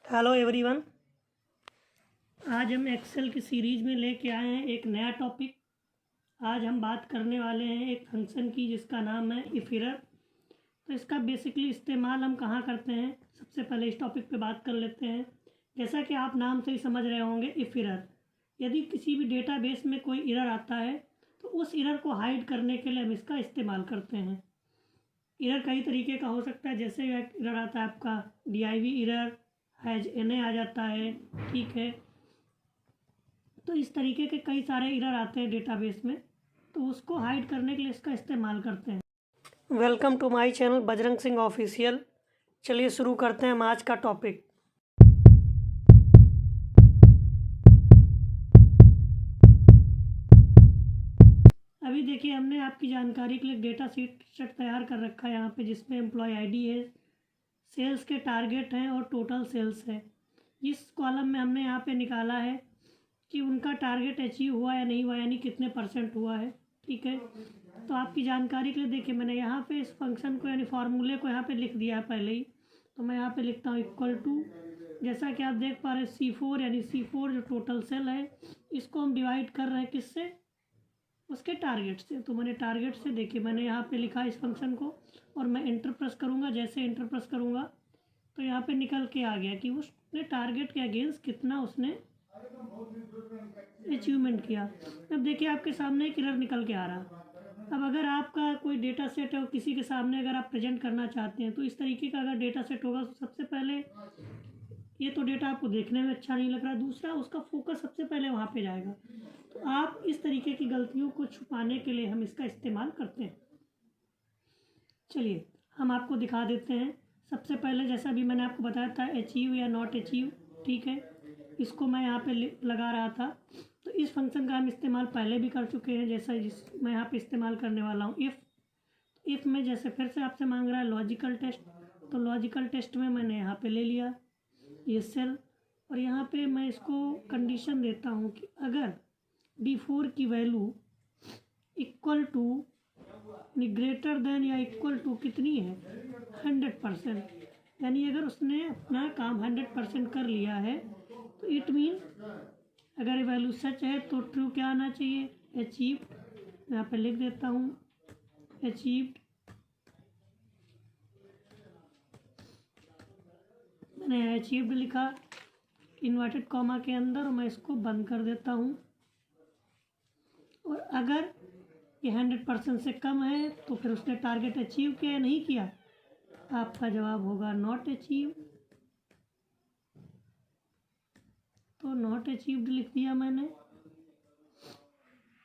Hello everyone. आज हम Excel की सीरीज़ में लेके आए हैं एक नया टॉपिक। आज हम बात करने वाले हैं एक फंक्शन की जिसका नाम है इफ एरर। तो इसका बेसिकली इस्तेमाल हम कहाँ करते हैं, सबसे पहले इस टॉपिक पे बात कर लेते हैं। जैसा कि आप नाम से ही समझ रहे होंगे, इफ एरर, यदि किसी भी डेटाबेस में कोई एरर आता है तो उस एरर को हाइड करने के लिए हम इसका इस्तेमाल करते हैं। एरर कई तरीके का हो सकता है, जैसे एरर आता है आपका div एरर, हैज एन आ जाता है, ठीक है। तो इस तरीके के कई सारे एरर आते हैं डेटाबेस में, तो उसको हाइड करने के लिए इसका इस्तेमाल करते हैं। Welcome to my channel Bajrang Singh official. चलिए शुरू करते हैं हम आज का टॉपिक। अभी देखिए, हमने आपकी जानकारी के लिए डेटा सेट तैयार कर रखा है यहाँ पे, जिसमें एम्प्लॉय आईडी है, सेल्स के टारगेट हैं और टोटल सेल्स है। इस कॉलम में हमने यहाँ पे निकाला है कि उनका टारगेट अचीव हुआ या नहीं हुआ, यानी कितने % हुआ है, ठीक है। तो आपकी जानकारी के लिए देखिए, मैंने यहाँ पे इस फंक्शन को यानी फार्मूले को यहाँ पे लिख दिया है पहले ही। तो मैं यहाँ पे लिखता हूँ इक्वल टू, जैसा कि आप देख पा रहे हैं, C4 यानी C4 जो टोटल सेल है, इसको हम डिवाइड कर रहे हैं किससे, उसके टारगेट से। तो मैंने टारगेट से, देखिए मैंने यहाँ पे लिखा इस फंक्शन को, और मैं एंटर प्रेस करूँगा। जैसे एंटर प्रेस करूँगा तो यहाँ पे निकल के आ गया कि उसने टारगेट के अगेंस्ट कितना उसने अचीवमेंट किया। अब देखिए आपके सामने एक एरर निकल के आ रहा। अब अगर आपका कोई डेटा सेट है और किसी के सामने अगर आप प्रेजेंट करना चाहते हैं, तो इस तरीके का अगर डेटा सेट होगा तो सबसे पहले ये तो डेटा आपको देखने में अच्छा नहीं लग रहा, दूसरा उसका फोकस सबसे पहले वहाँ पे जाएगा। तो आप इस तरीके की गलतियों को छुपाने के लिए हम इसका इस्तेमाल करते हैं। चलिए हम आपको दिखा देते हैं। सबसे पहले जैसा भी मैंने आपको बताया था, अचीव या नॉट अचीव, ठीक है, इसको मैं यहाँ पे लगा रहा था। तो इस फंक्शन का हम इस्तेमाल पहले भी कर चुके हैं, जैसा मैं यहाँ पे इस्तेमाल करने वाला हूँ इफ़ में। जैसे फिर से आपसे मांग रहा है लॉजिकल टेस्ट, तो लॉजिकल टेस्ट में मैंने यहाँ पे ले लिया ये सेल, और यहाँ पे मैं इसको कंडीशन देता हूँ कि अगर D4 की value equal to greater than या इक्वल टू कितनी है, 100%, यानी अगर उसने अपना काम 100% कर लिया है, तो इट मीन अगर ये वैल्यू सच है तो ट्रू क्या आना चाहिए, अचीव्ड। यहाँ पे लिख देता हूँ अचीव्ड। मैंने अचीव्ड लिखा इन्वर्टेड कॉमा के अंदर, और मैं इसको बंद कर देता हूँ। और अगर ये 100% से कम है तो फिर उसने टारगेट अचीव किया या नहीं किया, आपका जवाब होगा नॉट अचीव। तो नॉट अचीव्ड लिख दिया मैंने,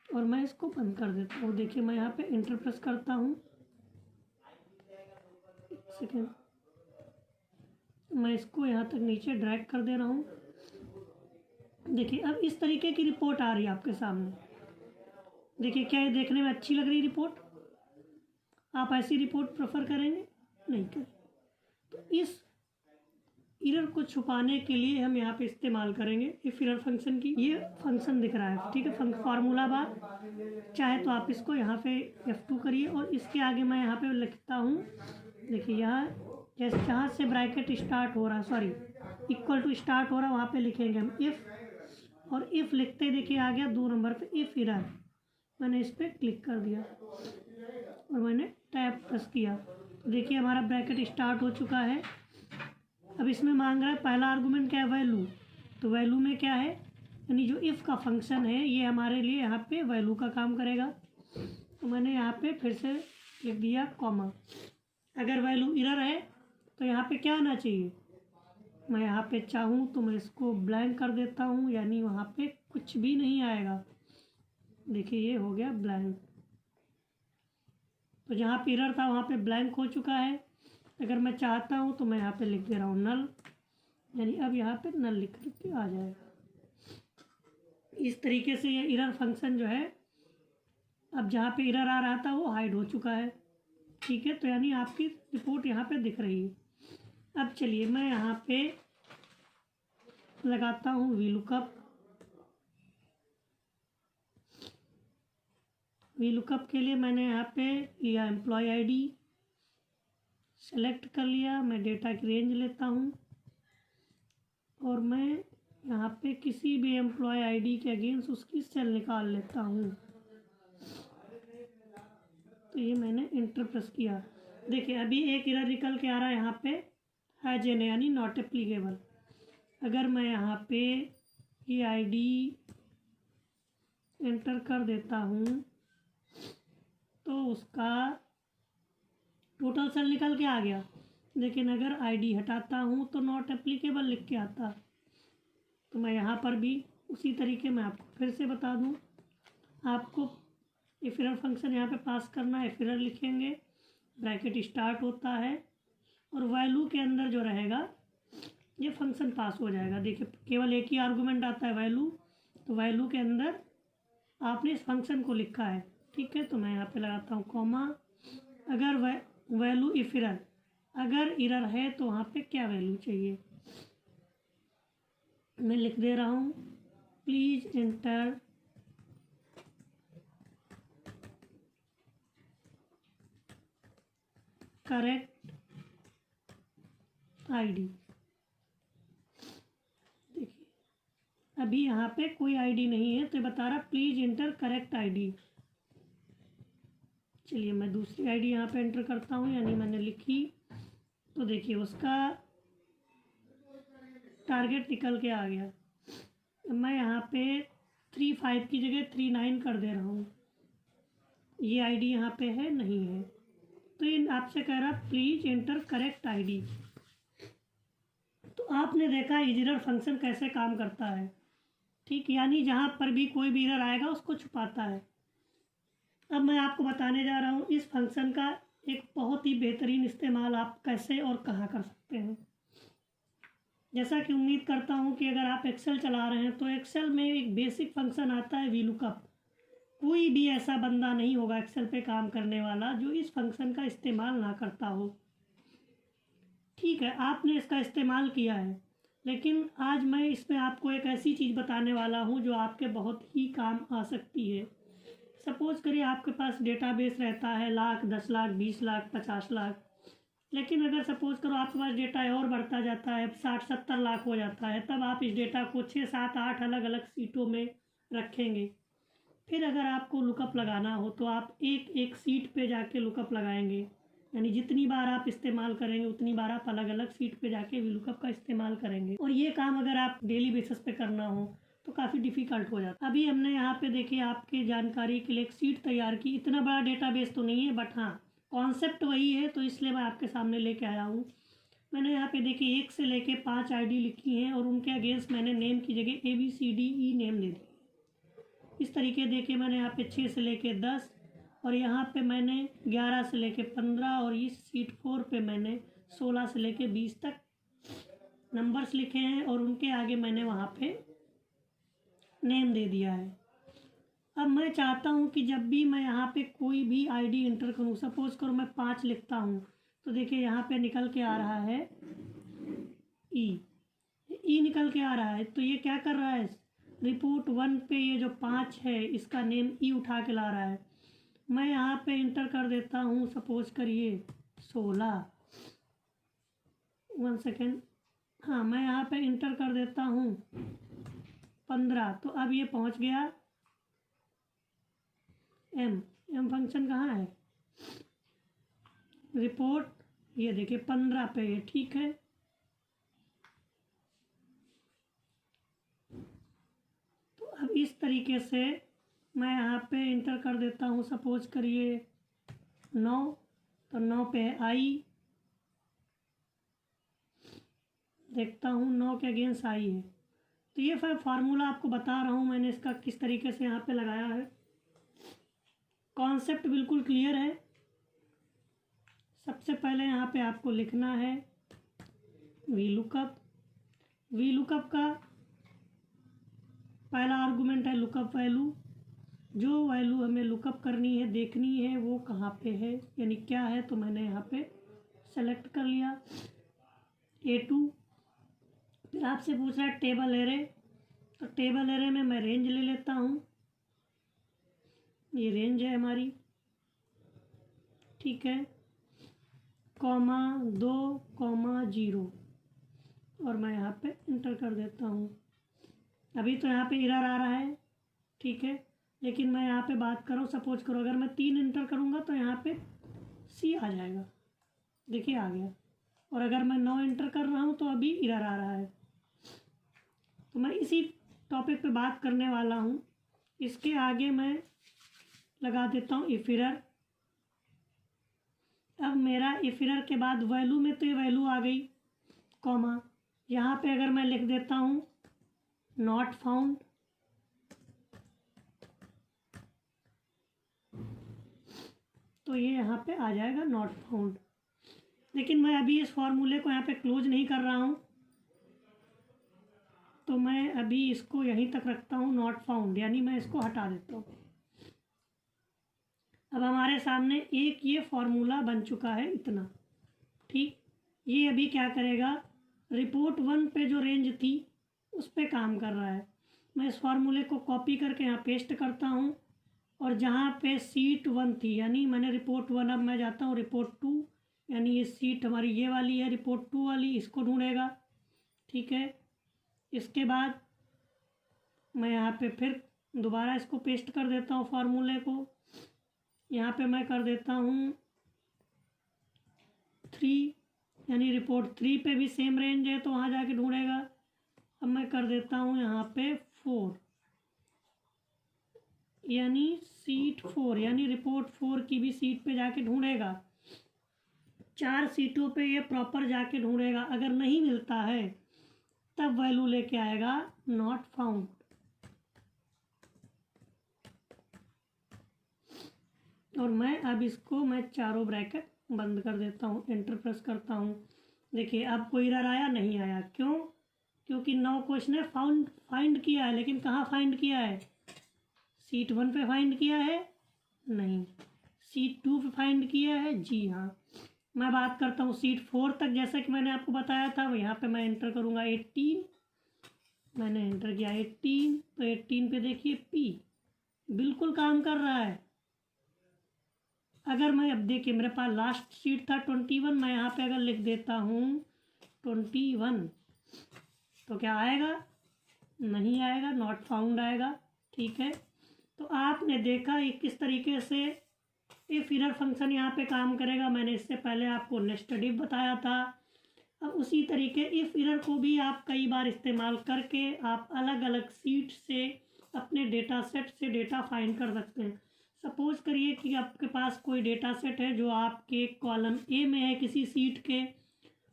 और मैं इसको बंद कर देता हूँ। देखिए मैं यहाँ पे एंटर प्रेस करता हूँ, एक सेकेंड, मैं इसको यहाँ तक नीचे ड्रैग कर दे रहा हूँ। देखिए अब इस तरीके की रिपोर्ट आ रही है आपके सामने। देखिए क्या ये देखने में अच्छी लग रही रिपोर्ट? आप ऐसी रिपोर्ट प्रेफर करेंगे? नहीं करें। तो इस एरर को छुपाने के लिए हम यहाँ पे इस्तेमाल करेंगे इफ एरर फंक्शन की। ये फंक्शन दिख रहा है, ठीक है, फार्मूला बार। चाहे तो आप इसको यहाँ पे F2 करिए, और इसके आगे मैं यहाँ पे लिखता हूँ, देखिए यहाँ जैसे जहाँ से ब्रैकेट स्टार्ट हो रहा, सॉरी इक्वल टू स्टार्ट हो रहा, वहाँ पे लिखेंगे हम इफ़, और इफ़ लिखते देखिए आ गया 2 नंबर पे इफ एरर। मैंने इस पर क्लिक कर दिया और मैंने टैब प्रेस किया, देखिए हमारा ब्रैकेट स्टार्ट हो चुका है। अब इसमें मांग रहा है पहला आर्गुमेंट क्या है, वैल्यू। तो वैल्यू में क्या है, यानी जो इफ़ का फंक्शन है ये हमारे लिए यहाँ पे वैल्यू का काम करेगा। तो मैंने यहाँ पे फिर से लिख दिया कॉमा। अगर वैल्यू एरर है तो यहाँ पे क्या आना चाहिए, मैं यहाँ पे चाहूँ तो मैं इसको ब्लैंक कर देता हूँ, यानी वहाँ पे कुछ भी नहीं आएगा। देखिए ये हो गया ब्लैंक। तो जहाँ पे एरर था वहाँ पे ब्लैंक हो चुका है। अगर मैं चाहता हूँ तो मैं यहाँ पे लिख दे रहा हूँ नल, यानी अब यहाँ पे नल लिख के आ जाएगा। इस तरीके से ये एरर फंक्शन जो है, अब जहाँ पे एरर आ रहा था वो हाइड हो चुका है, ठीक है। तो यानी आपकी रिपोर्ट यहाँ पे दिख रही है। अब चलिए मैं यहाँ पे लगाता हूँ VLOOKUP। VLOOKUP के लिए मैंने यहाँ पे लिया एम्प्लॉय आईडी, सेलेक्ट कर लिया। मैं डेटा की रेंज लेता हूँ, किसी भी एम्प्लॉय आईडी के अगेंस्ट उसकी सेल निकाल लेता हूँ। तो ये मैंने इंटर प्रेस किया। देखिए अभी एक एरर निकल के आ रहा है यहाँ पे, हैज एन यानी नॉट एप्लीकेबल। अगर मैं यहाँ पे ये आईडी एंटर कर देता हूँ तो उसका टोटल सेल निकल के आ गया, लेकिन अगर आईडी हटाता हूँ तो नॉट एप्लीकेबल लिख के आता। तो मैं यहाँ पर भी उसी तरीके में आपको फिर से बता दूँ, आपको इफ एरर फंक्शन यहाँ पे पास करना है, इफ एरर लिखेंगे, ब्रैकेट स्टार्ट होता है और वैल्यू के अंदर जो रहेगा ये फंक्शन पास हो जाएगा। देखिए केवल एक ही आर्गूमेंट आता है वैल्यू, तो वैल्यू के अंदर आपने इस फंक्शन को लिखा है, ठीक है। तो मैं यहाँ पे लगाता हूँ कॉमा, अगर वैल्यू इफ एरर, अगर एरर है तो वहाँ पे क्या वैल्यू चाहिए, मैं लिख दे रहा हूँ प्लीज एंटर करेक्ट आईडी। देखिए अभी यहाँ पे कोई आईडी नहीं है तो ये बता रहा प्लीज एंटर करेक्ट आईडी। चलिए मैं दूसरी आईडी यहाँ पे एंटर करता हूँ, यानी मैंने लिखी तो देखिए उसका टारगेट निकल के आ गया। मैं यहाँ पे 35 की जगह 39 कर दे रहा हूँ, ये आईडी यहाँ पे है नहीं है, तो ये आपसे कह रहा प्लीज एंटर करेक्ट आईडी। तो आपने देखा एरर फंक्शन कैसे काम करता है, ठीक, यानी जहाँ पर भी कोई भी एरर आएगा उसको छुपाता है। अब मैं आपको बताने जा रहा हूँ इस फंक्शन का एक बहुत ही बेहतरीन इस्तेमाल आप कैसे और कहाँ कर सकते हैं। जैसा कि उम्मीद करता हूँ कि अगर आप एक्सेल चला रहे हैं तो एक्सेल में एक बेसिक फंक्शन आता है वीलुकअप। कोई भी ऐसा बंदा नहीं होगा एक्सेल पे काम करने वाला जो इस फंक्शन का इस्तेमाल ना करता हो, ठीक है। आपने इसका इस्तेमाल किया है, लेकिन आज मैं इसमें आपको एक ऐसी चीज़ बताने वाला हूँ जो आपके बहुत ही काम आ सकती है। सपोज करिए आपके पास डेटाबेस रहता है 1,00,000, 10,00,000, 20,00,000, 50,00,000, लेकिन अगर सपोज करो आपके पास डेटा और बढ़ता जाता है 60-70 लाख हो जाता है, तब आप इस डेटा को 6, 7, 8 अलग अलग सीटों में रखेंगे। फिर अगर आपको लुकअप लगाना हो तो आप एक एक सीट पे जाके लुकअप लगाएंगे, यानी जितनी बार आप इस्तेमाल करेंगे उतनी बार आप अलग अलग सीट पे जाके लुकअप का इस्तेमाल करेंगे। और ये काम अगर आप डेली बेसिस पे करना हो तो काफ़ी डिफ़िकल्ट हो जाता है। अभी हमने यहाँ पे देखिए आपके जानकारी के लिए एक सीट तैयार की, इतना बड़ा डेटाबेस तो नहीं है, बट हाँ कॉन्सेप्ट वही है, तो इसलिए मैं आपके सामने लेके आया हूँ। मैंने यहाँ पे देखिए 1 से लेके 5 आईडी लिखी हैं और उनके अगेंस्ट मैंने नेम की जगह ABCDE नेम दे दी। इस तरीके देखिए मैंने यहाँ पे 6 से लेके 10 और यहाँ पे मैंने 11 से लेके 15 और इस सीट 4 पे मैंने 16 से लेके 20 तक नंबर्स लिखे हैं और उनके आगे मैंने वहाँ पे नेम दे दिया है। अब मैं चाहता हूँ कि जब भी मैं यहाँ पे कोई भी आईडी एंटर करूँ, सपोज करो मैं 5 लिखता हूँ, तो देखिए यहाँ पे निकल के आ रहा है ई निकल के आ रहा है। तो ये क्या कर रहा है, रिपोर्ट 1 पे ये जो 5 है इसका नेम ई उठा के ला रहा है। मैं यहाँ पे इंटर कर देता हूँ, सपोज करिए 16, 1 सेकेंड, हाँ मैं यहाँ पे इंटर कर देता हूँ 15। तो अब ये पहुँच गया एम फंक्शन कहाँ है, रिपोर्ट, ये देखिए 15 पे है, ठीक है। तो अब इस तरीके से मैं यहाँ पे इंटर कर देता हूँ, सपोज करिए 9, तो 9 पे है आई, देखता हूँ 9 के अगेंस्ट आई है। तो ये फार्मूला आपको बता रहा हूँ मैंने इसका किस तरीके से यहाँ पे लगाया है। कॉन्सेप्ट बिल्कुल क्लियर है। सबसे पहले यहाँ पे आपको लिखना है वीलुकअप। वीलुकअप का पहला आर्गुमेंट है लुकअप वैल्यू, जो वैल्यू हमें लुकअप करनी है, देखनी है वो कहाँ पे है, यानी क्या है, तो मैंने यहाँ पे सेलेक्ट कर लिया A2। फिर आपसे पूछ रहा है टेबल एरे, तो टेबल एरे में मैं रेंज ले लेता हूँ, ये रेंज है हमारी, ठीक है, कॉमा 2, कॉमा 0 और मैं यहाँ पे इंटर कर देता हूँ। अभी तो यहाँ पे एरर आ रहा है, ठीक है, लेकिन मैं यहाँ पे बात कर रहा हूँ, सपोज करो अगर मैं 3 इंटर करूँगा तो यहाँ पे C आ जाएगा, देखिए आ गया। और अगर मैं 9 इंटर कर रहा हूँ तो अभी एरर आ रहा है। तो मैं इसी टॉपिक पे बात करने वाला हूँ। इसके आगे मैं लगा देता हूँ इफ एरर। अब मेरा इफ एरर के बाद वैल्यू में तो ये वैल्यू आ गई, कॉमा यहाँ पे अगर मैं लिख देता हूँ नॉट फाउंड, तो ये यहाँ पे आ जाएगा नॉट फाउंड। लेकिन मैं अभी इस फॉर्मूले को यहाँ पे क्लोज नहीं कर रहा हूँ, तो मैं अभी इसको यहीं तक रखता हूँ नॉट फाउंड, यानी मैं इसको हटा देता हूँ। अब हमारे सामने एक ये फॉर्मूला बन चुका है इतना, ठीक। ये अभी क्या करेगा, रिपोर्ट 1 पे जो रेंज थी उस पे काम कर रहा है। मैं इस फॉर्मूले को कॉपी करके यहाँ पेस्ट करता हूँ, और जहाँ पे सीट 1 थी, यानी मैंने रिपोर्ट 1, अब मैं जाता हूँ रिपोर्ट 2, यानी ये सीट हमारी ये वाली है, रिपोर्ट 2 वाली, इसको ढूंढेगा, ठीक है। इसके बाद मैं यहाँ पे फिर दोबारा इसको पेस्ट कर देता हूँ फॉर्मूले को। यहाँ पे मैं कर देता हूँ 3, यानी रिपोर्ट 3 पे भी सेम रेंज है तो वहाँ जाके ढूंढेगा। अब मैं कर देता हूँ यहाँ पे 4, यानी सीट 4, यानी रिपोर्ट 4 की भी सीट पे जाके ढूंढेगा। 4 सीटों पे ये प्रॉपर जाके ढूंढेगा। अगर नहीं मिलता है तब वैल्यू लेके आएगा नॉट फाउंड। और मैं अब इसको मैं चारों ब्रैकेट बंद कर देता हूँ, एंटर प्रेस करता हूँ। देखिए अब कोई एरर आया नहीं आया, क्यों? क्योंकि 9 क्वेश्चन है, फाइंड किया है, लेकिन कहाँ फाइंड किया है? सीट 1 पे फाइंड किया है? नहीं। सीट 2 पे फाइंड किया है? जी हाँ। मैं बात करता हूँ सीट 4 तक, जैसा कि मैंने आपको बताया था। यहाँ पे मैं एंटर करूँगा 18, मैंने एंटर किया 18, तो 18 पे देखिए P बिल्कुल काम कर रहा है। अगर मैं अब देखिए मेरे पास लास्ट सीट था 21, मैं यहाँ पे अगर लिख देता हूँ 21, तो क्या आएगा? नहीं आएगा, नॉट फाउंड आएगा, ठीक है। तो आपने देखा ये किस तरीके से इफ एरर फंक्शन यहाँ पे काम करेगा। मैंने इससे पहले आपको नेस्टेड इफ बताया था। अब उसी तरीके इफ एरर को भी आप कई बार इस्तेमाल करके आप अलग अलग सीट से अपने डेटा सेट से डेटा फाइंड कर सकते हैं। सपोज करिए कि आपके पास कोई डेटा सेट है जो आपके कॉलम ए में है किसी सीट के,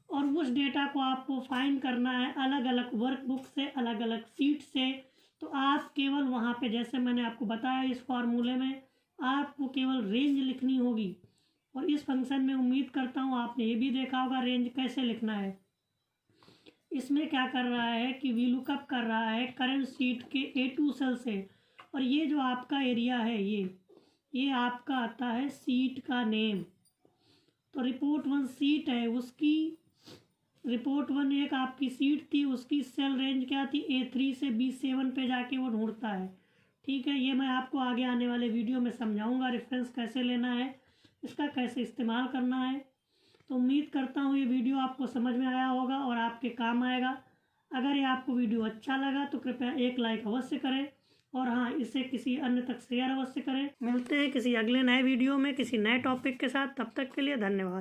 और उस डेटा को आपको फाइंड करना है अलग अलग वर्कबुक से, अलग अलग सीट से। तो आप केवल वहाँ पे, जैसे मैंने आपको बताया इस फॉर्मूले में, आपको केवल रेंज लिखनी होगी। और इस फंक्शन में उम्मीद करता हूँ आपने ये भी देखा होगा रेंज कैसे लिखना है। इसमें क्या कर रहा है कि वी लुकअप कर रहा है करंट सीट के A2 सेल से, और ये जो आपका एरिया है ये आपका आता है सीट का नेम। तो रिपोर्ट 1 सीट है, उसकी रिपोर्ट 1 एक आपकी सीट थी, उसकी सेल रेंज क्या थी? A3 से B7 पे जाके वो ढूंढता है, ठीक है। ये मैं आपको आगे आने वाले वीडियो में समझाऊंगा, रेफरेंस कैसे लेना है, इसका कैसे इस्तेमाल करना है। तो उम्मीद करता हूँ ये वीडियो आपको समझ में आया होगा और आपके काम आएगा। अगर ये आपको वीडियो अच्छा लगा तो कृपया एक लाइक अवश्य करें, और हाँ, इसे किसी अन्य तक शेयर अवश्य करें। मिलते हैं किसी अगले नए वीडियो में किसी नए टॉपिक के साथ, तब तक के लिए धन्यवाद।